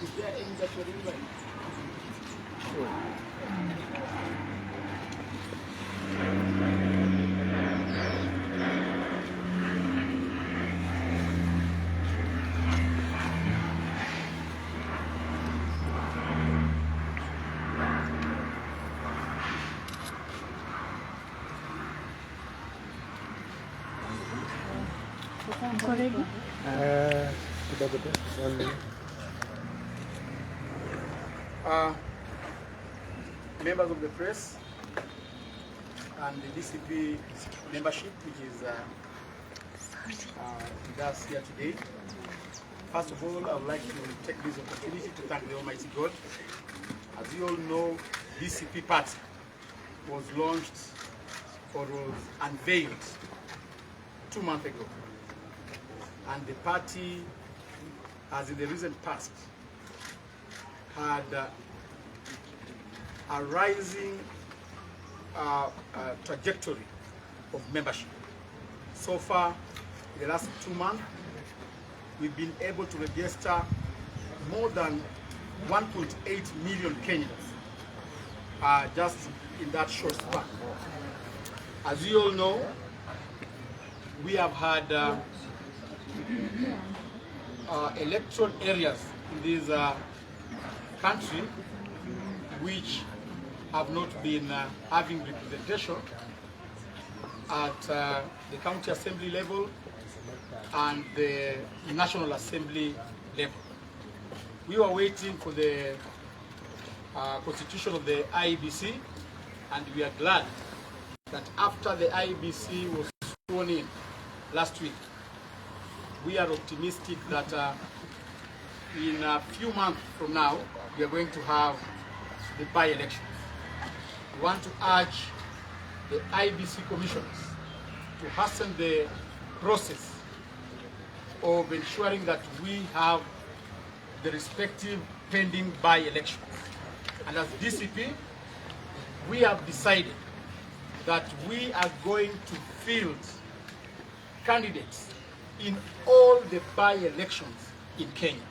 Is there any that you're doing? Members of the press and the DCP membership, which is with us here today. First of all, I would like to take this opportunity to thank the Almighty God. As you all know, DCP party was launched or was unveiled 2 months ago. And the party, as in the recent past, had a rising trajectory of membership. So far, in the last 2 months, we've been able to register more than 1.8 million Kenyans just in that short span. As you all know, we have had electoral areas in this country which have not been having representation at the county assembly level and the National Assembly level. We were waiting for the constitution of the IEBC, and we are glad that after the IEBC was sworn in last week, we are optimistic that in a few months from now, we are going to have the by-elections. We want to urge the IEBC commissioners to hasten the process of ensuring that we have the respective pending by-elections. And as DCP, we have decided that we are going to field candidates in all the by-elections in Kenya.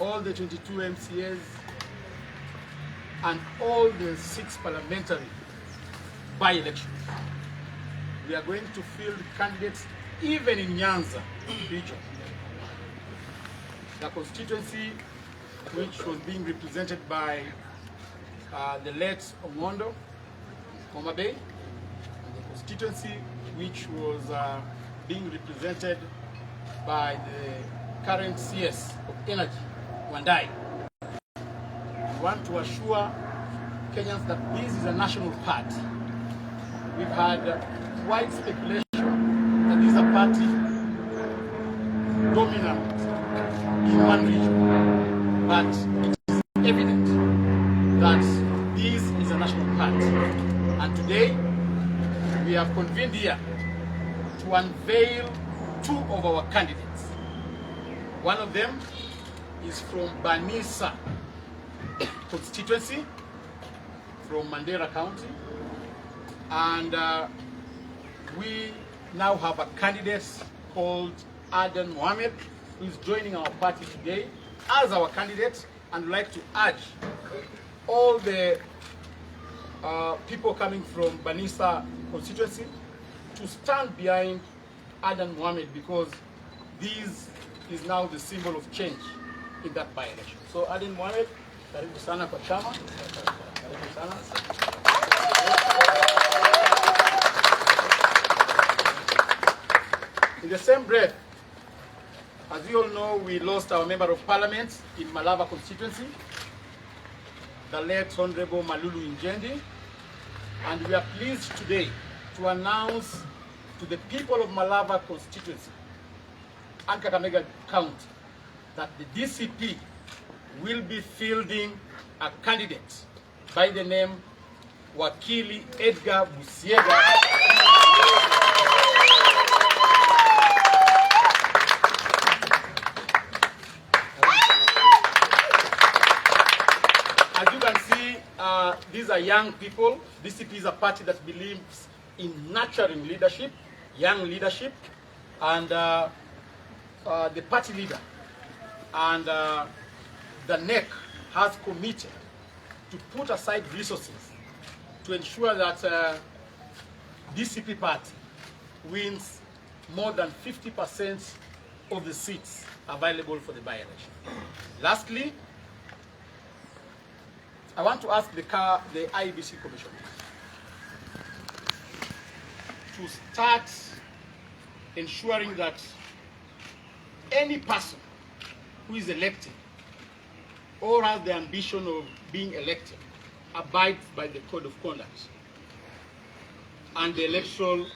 All the 22 MCAs and all the 6 parliamentary by-elections. We are going to field candidates even in Nyanza region. The constituency which was being represented by the late Omondo, Homa Bay, and the constituency which was being represented by the current CS of Energy, Wandai. We want to assure Kenyans that this is a national party. We've had wide speculation that this is a party dominant in one region, but it is evident that this is a national party. And today, we have convened here to unveil 2 of our candidates. One of them is from Banisa constituency, from Mandera County, and we now have a candidate called Aden Mohamed, who is joining our party today as our candidate, and would like to urge all the people coming from Banisa constituency to stand behind Aden Mohamed, because this is now the symbol of change in that by-election. So Aden Mohamed, karibu sana kwa chama. Karibu sana. In the same breath, as you all know, we lost our member of parliament in Malava constituency, the late Honorable Malulu Injendi, and we are pleased today to announce to the people of Malava constituency and Kakamega County that the DCP will be fielding a candidate by the name Wakili Edgar Busiega. As you can see, these are young people. DCP is a party that believes in nurturing leadership, young leadership, and the party leader and the NEC has committed to put aside resources to ensure that DCP party wins more than 50% of the seats available for the by-election. Lastly, I want to ask the IEBC Commission to start ensuring that any person who is elected or has the ambition of being elected abides by the code of conduct and the electoral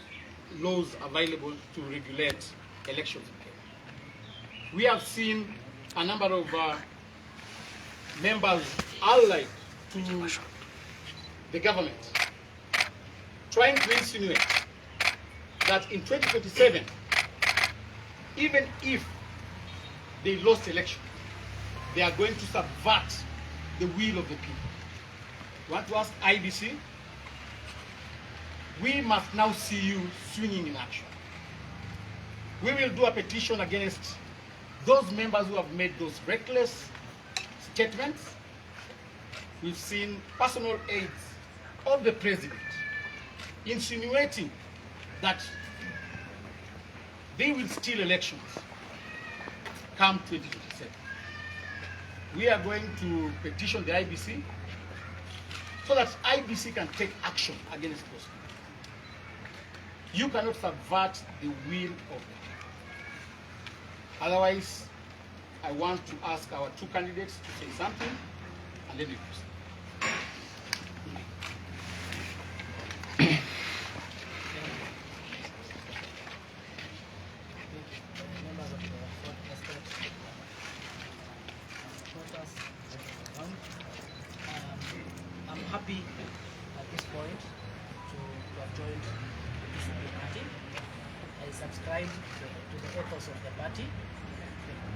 laws available to regulate elections in Kenya. We have seen a number of members allied to the government trying to insinuate that in 2027, even if they lost election, they are going to subvert the will of the people. I want to ask IBC, we must now see you swinging in action. We will do a petition against those members who have made those reckless statements. We've seen personal aides of the president insinuating that they will steal elections come 2027. We are going to petition the IBC so that IBC can take action against those people. You cannot subvert the will of the people. Otherwise, I want to ask our two candidates to say something, and then we proceed. I'm happy at this point to have joined the DCP party. I subscribe to the ethos of the party.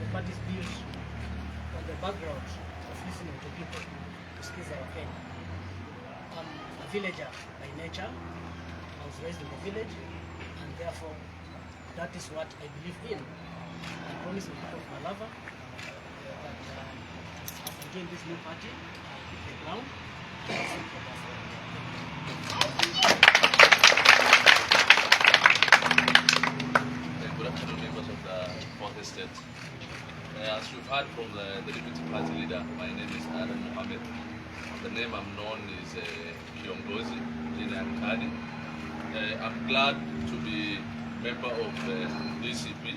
The party is built on the background of listening to people to squeeze our pain. I'm a villager by nature. I was raised in the village, and therefore that is what I believe in. I promise the people of Malava that after joining this new party, I'll hit the ground. Good afternoon, members of the fourth estate. As you've heard from the deputy party leader, my name is Adam Mohammed. The name I'm known is Kiongozi Jina Kadi. I'm glad to be member of the DCP.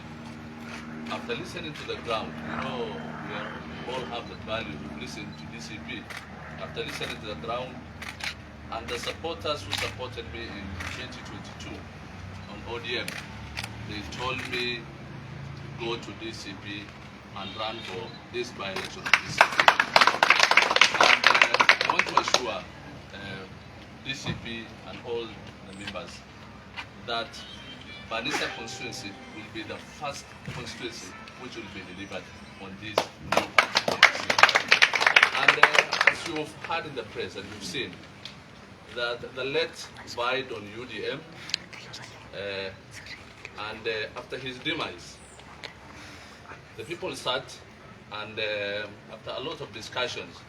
After listening to the ground, we all have the value to listen to DCP. After listening to the ground and the supporters who supported me in 2022 on ODM, they told me to go to DCP and run for this by-election of DCP. And I want to assure DCP and all the members that Banisa constituency will be the first constituency which will be delivered on this new party. And as you have heard in the press and you've seen, that the late died on UDM, and after his demise, the people sat and after a lot of discussions,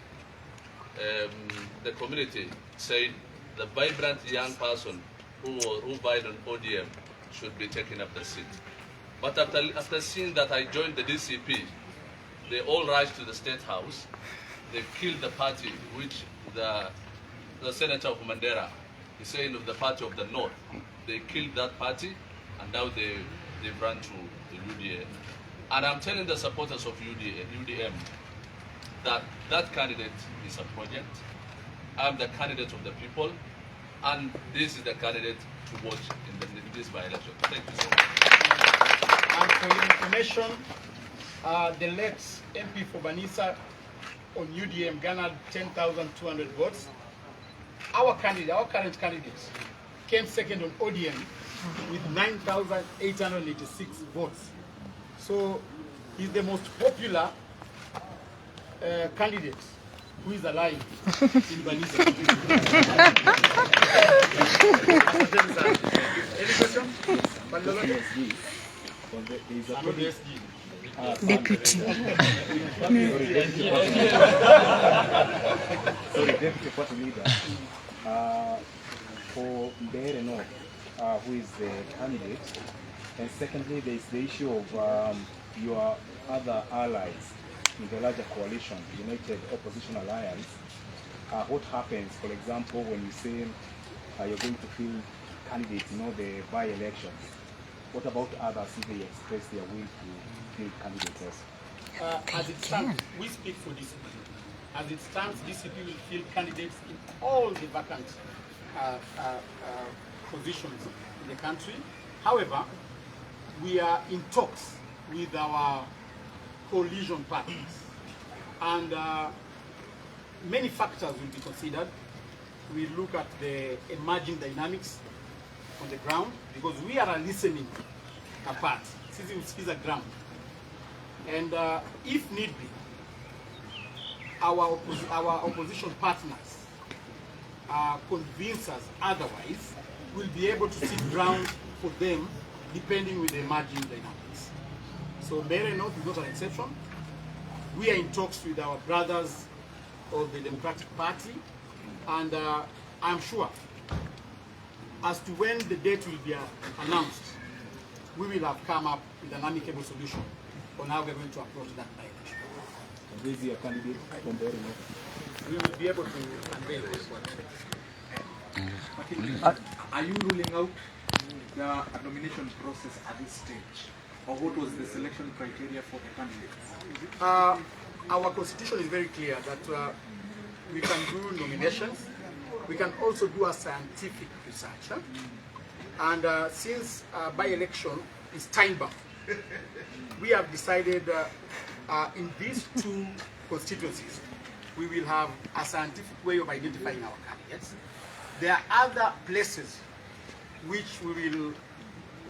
the community said the vibrant young person who died on ODM should be taking up the seat. But after seeing that I joined the DCP, they all rushed to the State House. They killed the party, which the senator of Mandera is saying of the party of the North. They killed that party, and now they've run to the UDA. And I'm telling the supporters of UDM that that candidate is a project. I'm the candidate of the people, and this is the candidate to watch in this by-election. Thank you so much. And for your information, the late MP for Banisa on UDM garnered 10,200 votes. Our current candidate, came second on ODM with 9,886 votes. So he's the most popular candidate who is alive in Banisa. Any question? Deputy. Deputy Party Leader. For Mbeere North, who is the candidate, and secondly, there is the issue of your other allies in the larger coalition, United Opposition Alliance. What happens, for example, when you say you're going to field candidates, the by-elections? What about others if they express their will to field candidates also? As it stands, we speak for DCP. As it stands, DCP will field candidates in all the vacant positions in the country. However, we are in talks with our coalition partners, and many factors will be considered. We look at the emerging dynamics on the ground, because we are listening apart. This is a ground, and if need be, our opposition partners convince us otherwise, we'll be able to sit ground for them, depending with the emerging dynamics. So Mbeere North is not an exception. We are in talks with our brothers of the Democratic Party, and I'm sure as to when the date will be announced, we will have come up with an amicable solution on how we're going to approach that by-election. Who is your candidate from Mbeere North? We will be able to unveil this one. Are you ruling out the nomination process at this stage? Or what was the selection criteria for the candidates? Our constitution is very clear that we can do nominations. We can also do a scientific research. And since by-election is time-bound, we have decided in these two constituencies, we will have a scientific way of identifying our candidates. There are other places which we will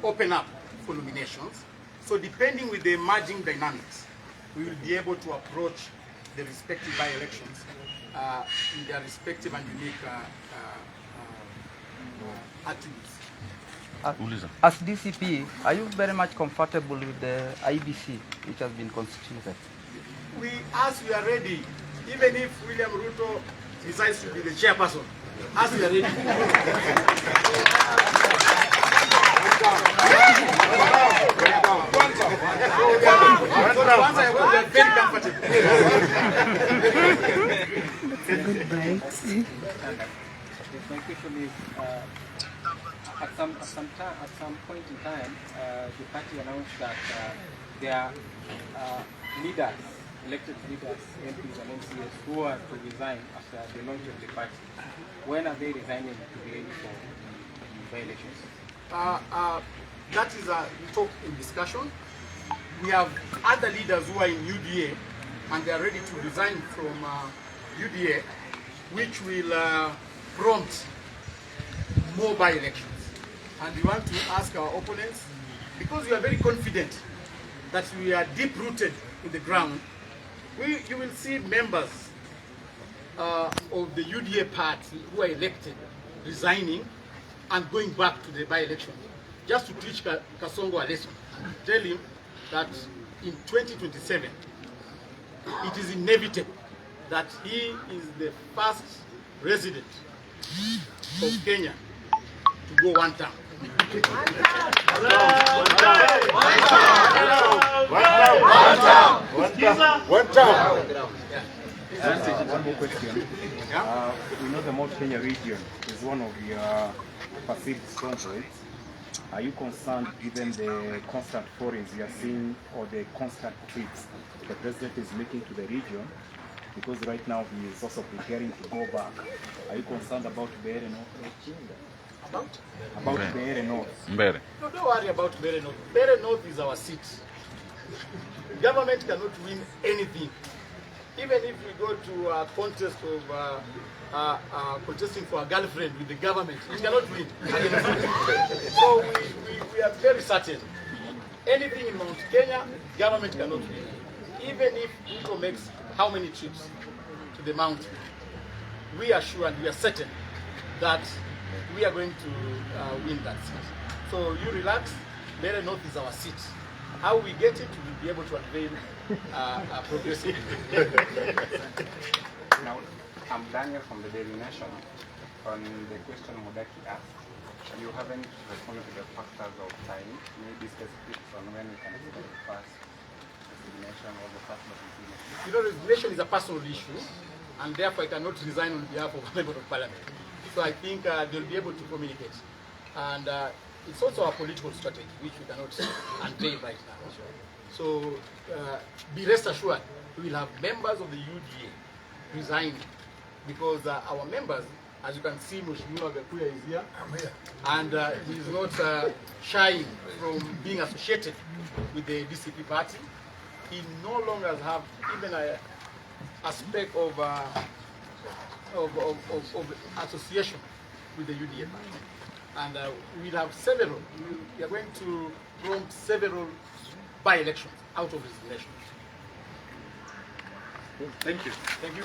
open up for nominations. So depending with the emerging dynamics, we will be able to approach the respective by-elections in their respective and unique attributes. As DCP, are you very much comfortable with the IBC which has been constituted? As we are ready, even if William Ruto decides to be the chairperson, as we are ready. My question is, at some point in time, the party announced that their leaders, elected leaders, MPs and MCS, who are to resign after the launch of the party. When are they resigning to be ready for the by-elections? That is a talk in discussion. We have other leaders who are in UDA, and they are ready to resign from UDA, which will prompt more by-elections. And we want to ask our opponents, because we are very confident that we are deep-rooted in the ground, you will see members of the UDA party who are elected resigning and going back to the by-election, just to teach Kasongo a lesson. Tell him that in 2027, it is inevitable that he is the first resident of Kenya to go one term. One more question. We know the Mount Kenya region is one of your perceived strongholds. Are you concerned given the constant forays you are seeing or the constant trips the president is making to the region? Because right now he is also preparing to go back. Are you concerned about Mbeere North? About Mbeere North? No, don't worry about Mbeere North. Mbeere North is our seat. Government cannot win anything. Even if we go to a contest of contesting for a girlfriend with the government, we cannot win. So we are very certain. Anything in Mount Kenya, government cannot win. Even if Ruto makes how many trips to the mountain, we are sure and we are certain that we are going to win that seat. So you relax. Mbeere North is our seat. How we get it, we'll be able to unveil progressively. Now, I'm Daniel from the Daily Nation. On the question Mudaki asked, you haven't responded to the factors of time, maybe specifics on when we can expect the first resignation or the first resignation. You know, resignation is a personal issue, and therefore I cannot resign on behalf of a member of parliament. So I think they'll be able to communicate. And it's also a political strategy, which we cannot unveil right now. So be rest assured, we will have members of the UDA resigning, because our members, as you can see, Mheshimiwa Gakuya is here, and he is not shying from being associated with the DCP party. He no longer have even a speck of association with the UDA party. And we'll have several, we are going to prompt several by-elections out of this election. Thank you. Thank you.